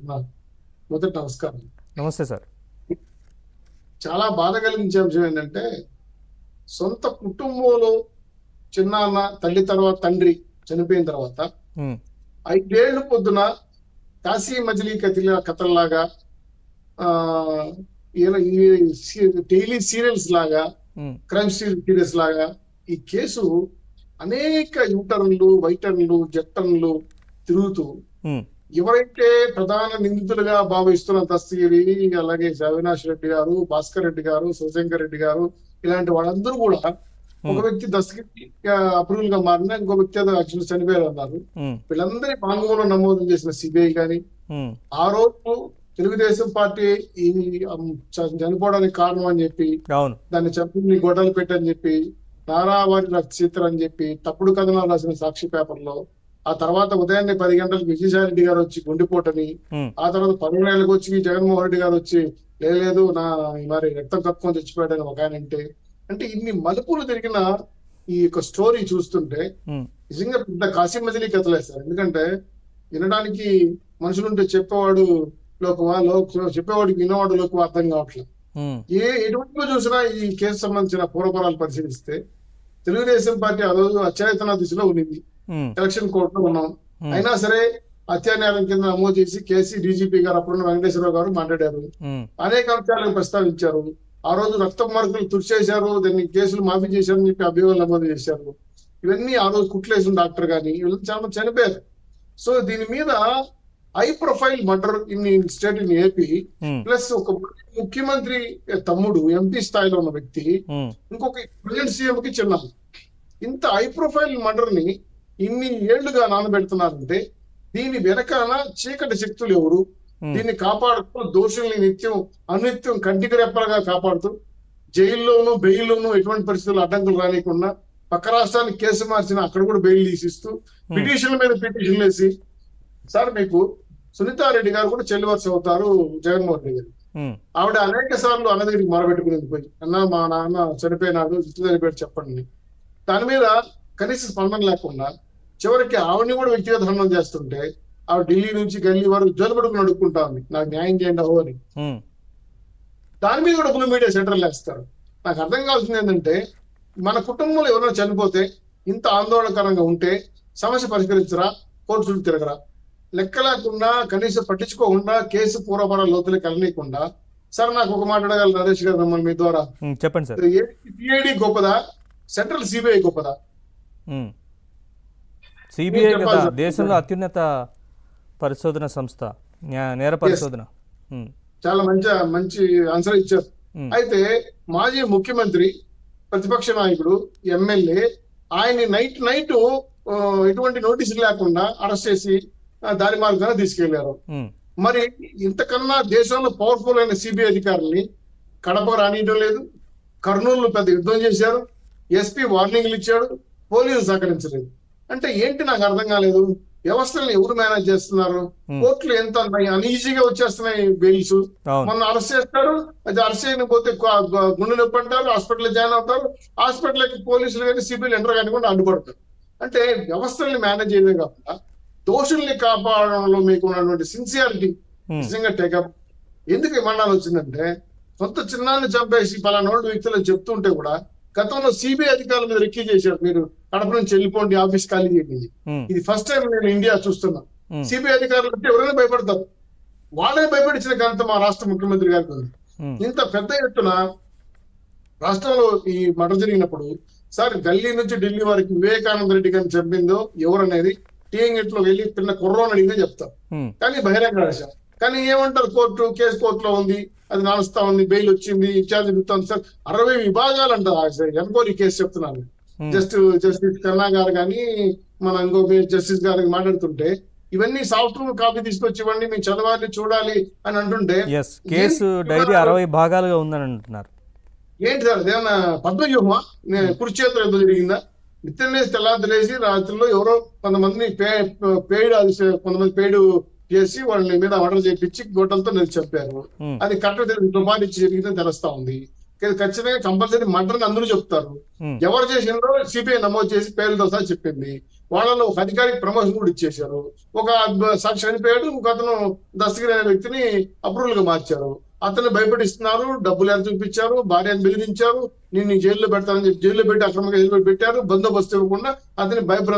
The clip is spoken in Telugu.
మొదటి నమస్కారం. నమస్తే సార్. చాలా బాధ కలిగించే అంశం ఏంటంటే, సొంత కుటుంబంలో చిన్నాన్న, తల్లి తర్వాత తండ్రి చనిపోయిన తర్వాత ఉమ్, 5 ఏళ్ల పొద్దున కాశీ మజిలీ కథల్లాగా ఆ డైలీ సీరియల్స్ లాగా, ఉమ్, క్రైమ్ సీరియల్స్ లాగా ఈ కేసు అనేక యూటర్న్లు, వైటర్న్లు, జట్టర్న్లు తిరుగుతూ ఉమ్, ఎవరైతే ప్రధాన నిందితులుగా భావిస్తున్న దస్తగిరి, అలాగే అవినాష్ రెడ్డి గారు, భాస్కర్ రెడ్డి గారు, శివశంకర్ రెడ్డి గారు, ఇలాంటి వాళ్ళందరూ కూడా ఒక వ్యక్తి దస్తగిరి అప్రూవల్ గా మారిన, ఇంకో వ్యక్తి యాక్చువల్ చనిపోయారు అన్నారు. ఉమ్, వీళ్ళందరి వాంగ్మూలం నమోదు చేసిన సిబిఐ కానీ, ఉమ్, ఆ రోజు తెలుగుదేశం పార్టీ ఈ చనిపోవడానికి కారణం అని చెప్పి, అవును. దాన్ని చంపి గొడ్డలు పెట్టని చెప్పి, నారావారి రచయితలు అని చెప్పి తప్పుడు కథనాలు రాసిన సాక్షి పేపర్లో, ఆ తర్వాత ఉదయాన్నే 10 గంటలకు విజయసాయి రెడ్డి గారు వచ్చి గుండెపోటని, ఉమ్, ఆ తర్వాత 10 నెలలకు వచ్చి జగన్మోహన్ రెడ్డి గారు వచ్చి లేదు నా మరి రక్తం కప్పుకొని చచ్చిపోయాడని ఒక ఆయన అంటే ఇన్ని మలుపులు తిరిగిన ఈ యొక్క స్టోరీ చూస్తుంటే ఉమ్, నిజంగా పెద్ద కాశీ మజిలీ కథలేస్తారు. ఎందుకంటే వినడానికి మనుషులుంటే చెప్పేవాడు లోకువా, చెప్పేవాడికి వినేవాడు లోకువా అర్థం కావట్లేదు. ఉమ్, ఎటువంటి చూసినా ఈ కేసు సంబంధించిన పూర్వపరాలు పరిశీలిస్తే తెలుగుదేశం పార్టీ ఆ రోజు అత్యయతన దిశలో ఉండింది. ఉమ్, ఎలక్షన్ కోర్టులో ఉన్నాం. అయినా సరే హత్యానేరం కింద నమోదు చేసి కేసీ డీజీపీ గారు అప్పుడున్న వెంకటేశ్వరరావు గారు మాట్లాడారు. ఉమ్, అనేక అంశాలను ప్రస్తావించారు. ఆ రోజు రక్త మార్కులు తుడిచేశారు, దాన్ని కేసులు మాఫీ చేశారని చెప్పి అభియోగాలు నమోదు చేశారు. ఇవన్నీ ఆ రోజు కుట్లేసిన డాక్టర్ గాని వీళ్ళు చాలా మంది చనిపోయారు. సో దీని మీద high profile murder in state in AP, um, plus ఒక ముఖ్యమంత్రి తమ్ముడు ఎంపీ స్థాయిలో ఉన్న వ్యక్తి ఉమ్, ఇంకొక ప్రజెంట్ సీఎం కి చిన్న, ఇంత హై ప్రొఫైల్ మర్డర్ ని ఇన్ని ఏళ్లుగా నానబెడుతున్నారంటే దీని వెనకాల చీకటి శక్తులు ఎవరు, దీన్ని కాపాడుతూ దోషుల్ని అనిత్యం కంటికి రెప్పలుగా కాపాడుతూ జైల్లోనూ బెయిల్లోనూ ఎటువంటి పరిస్థితులు అడ్డంకులు రానియకుండా పక్క రాష్ట్రానికి కేసు మార్చిన అక్కడ కూడా బెయిల్ తీసిస్తూ పిటిషన్ల మీద పిటిషన్లు వేసి, సార్ మీకు సునీతారెడ్డి గారు కూడా చెల్లివరుస అవుతారు జగన్మోహన్ రెడ్డి గారు. ఉమ్, ఆవిడ అనేక సార్లు అన్న దగ్గరికి మొరబెట్టుకునేది పోయి, అన్న మా నాన్న చనిపోయినాడు చనిపోయాడు చెప్పండి. దాని మీద కనీస స్పందన లేకుండా చివరికి ఆవిడని కూడా వ్యక్తిగత హనం చేస్తుంటే ఆవిడ ఢిల్లీ నుంచి గల్లీ వరకు జోలుపడుకుని అడుక్కుంటా ఉంది, నాకు న్యాయం చేయండి అహో అని. ఉమ్, దాని మీద కూడా బ్లూ మీడియా సెంటర్లు వేస్తారు. నాకు అర్థం కావాల్సింది ఏంటంటే, మన కుటుంబంలో ఎవరైనా చనిపోతే ఇంత ఆందోళనకరంగా ఉంటే సమస్య పరిష్కరించరా, కోర్టు చుట్టూ తిరగరా, లెక్క లేకుండా కనీసం పట్టించుకోకుండా కేసు పూర్వపర లోతులకు వెళ్ళనీయకుండా, సార్ నాకు ఒక మాట అడగాలి నరేష్ గారు మిమ్మల్ని మీ ద్వారా, ఉమ్, చెప్పండి సార్. సిఐడి గొప్పదా, సెంట్రల్ సిబిఐ గొప్పదా? సిబిఐ చెప్పాలి కదా సార్. దేశంలో అత్యున్నత పరిశోధన సంస్థ, నేర పరిశోధన. ఉమ్, చాలా మంచి ఆన్సర్ ఇచ్చారు. ఉమ్, అయితే మాజీ ముఖ్యమంత్రి, ప్రతిపక్ష నాయకుడు, ఎమ్మెల్యే, ఆయన్ని నైట్ ఎటువంటి నోటీసులు లేకుండా అరెస్ట్ చేసి దారి మార్గాన తీసుకెళ్లారు. ఉమ్, మరి ఇంతకన్నా దేశంలో పవర్ఫుల్ అయిన సిబిఐ అధికారుల్ని కడప రానియడం లేదు, కర్నూలు పెద్ద యుద్ధం చేశారు, ఎస్పీ వార్నింగ్లు ఇచ్చాడు, పోలీసులు సహకరించలేదు. అంటే ఏంటి నాకు అర్థం కాలేదు. వ్యవస్థలను ఎవరు మేనేజ్ చేస్తున్నారు? కోర్టులు ఎంత అన్ఈజీగా వచ్చేస్తున్నాయి బెయిల్స్. అవును. మొన్న అరెస్ట్ చేస్తారు, అది అరెస్ట్ చేయకపోతే గుండె నొప్పి అంటారు, హాస్పిటల్ జాయిన్ అవుతారు, హాస్పిటల్కి పోలీసులు కానీ సిబిఐలు ఎంటర్ కానీ కూడా అడ్డుపడతారు. అంటే వ్యవస్థల్ని మేనేజ్ చేయడమే కాకుండా దోషుల్ని కాపాడడంలో మీకు ఉన్నటువంటి సిన్సియారిటీ నిజంగా టేకప్. ఎందుకు విమానాలు వచ్చిందంటే, సొంత చిన్నాన్ని చంపేసి పలానోళ్ళు వ్యక్తులు చెప్తుంటే కూడా గతంలో సిబిఐ అధికారుల మీద రెక్కీ చేశారు, మీరు కడప నుంచి వెళ్ళిపోండి, ఆఫీస్ ఖాళీ చేయండి. ఉమ్, ఇది ఫస్ట్ టైం నేను ఇండియా చూస్తున్నా. సిబిఐ అధికారులు అంటే ఎవరైనా భయపడతారు, వాళ్ళే భయపడించిన ఘనత మా రాష్ట్ర ముఖ్యమంత్రి గారికి ఉంది. ఉమ్, ఇంత పెద్ద ఎత్తున రాష్ట్రంలో ఈ మర్డర్ జరిగినప్పుడు, సార్ గల్లీ నుంచి ఢిల్లీ వరకు వివేకానంద రెడ్డి గారిని చంపిందో ఎవరనేది టీఎంగెట్ లో వెళ్ళి పిన్న కుర్రోని అడిగితే చెప్తారు, ఉమ్, కానీ బహిరంగ రహస్యం. కానీ ఏమంటారు, కేసు కోర్టులో ఉంది, అది నడుస్తా ఉంది, బెయిల్ వచ్చింది, ఇన్ఛార్జ్ చెప్తాను సార్. 60 విభాగాలు అంటారు ఎంక్వైరీ కేసు చెప్తున్నాను. జస్టిస్ కన్నా గారు కానీ మన ఇంకో జస్టిస్ గారికి మాట్లాడుతుంటే ఇవన్నీ సాఫ్ట్వేర్ కాపీ తీసుకొచ్చి ఇవ్వండి, మేము చదవాలి చూడాలి అని అంటుంటే, కేసు డైరీ 60 భాగాలుగా ఉందని అంటున్నారు. ఏంటి సార్ అదేమన్నా పద్మవ్యూహమా? కురుక్షేత్ర యుద్ధం జరిగిందా? నిత్యం లేసి తెల్లారి రాత్రుల్లో ఎవరో కొంతమందిని కొంతమంది పేడు చేసి వాళ్ళని మీద ఆర్డర్ చేయించి గొడ్డలతో చెప్పారు. అది కరెక్ట్ తుఫాన్ ఇచ్చి జరిగిందని తెలుస్తా ఉంది. ఖచ్చితంగా కంపల్సరీ మర్డర్ అందరూ చెప్తారు. ఎవరు చేసిందో సిబిఐ నమోదు చేసి పేర్లతో సహా చెప్పింది. వాళ్ళలో ఒక అధికారికి ప్రమోషన్ కూడా ఇచ్చేశారు. ఒక సాక్షి చనిపోయాడు, ఒక అతను దస్తగిరి అనే వ్యక్తిని అప్రూవల్ గా మార్చారు. అతన్ని భయపడిస్తున్నారు, డబ్బులు ఎంత చూపించారు, భార్యను బెదిరించారు, నిన్ను జైల్లో పెడతానని చెప్పి జైల్లో పెట్టి అక్రమంగా జైల్లో పెట్టారు, బందోబస్తు ఇవ్వకుండా అతని భయభ్రాంతులు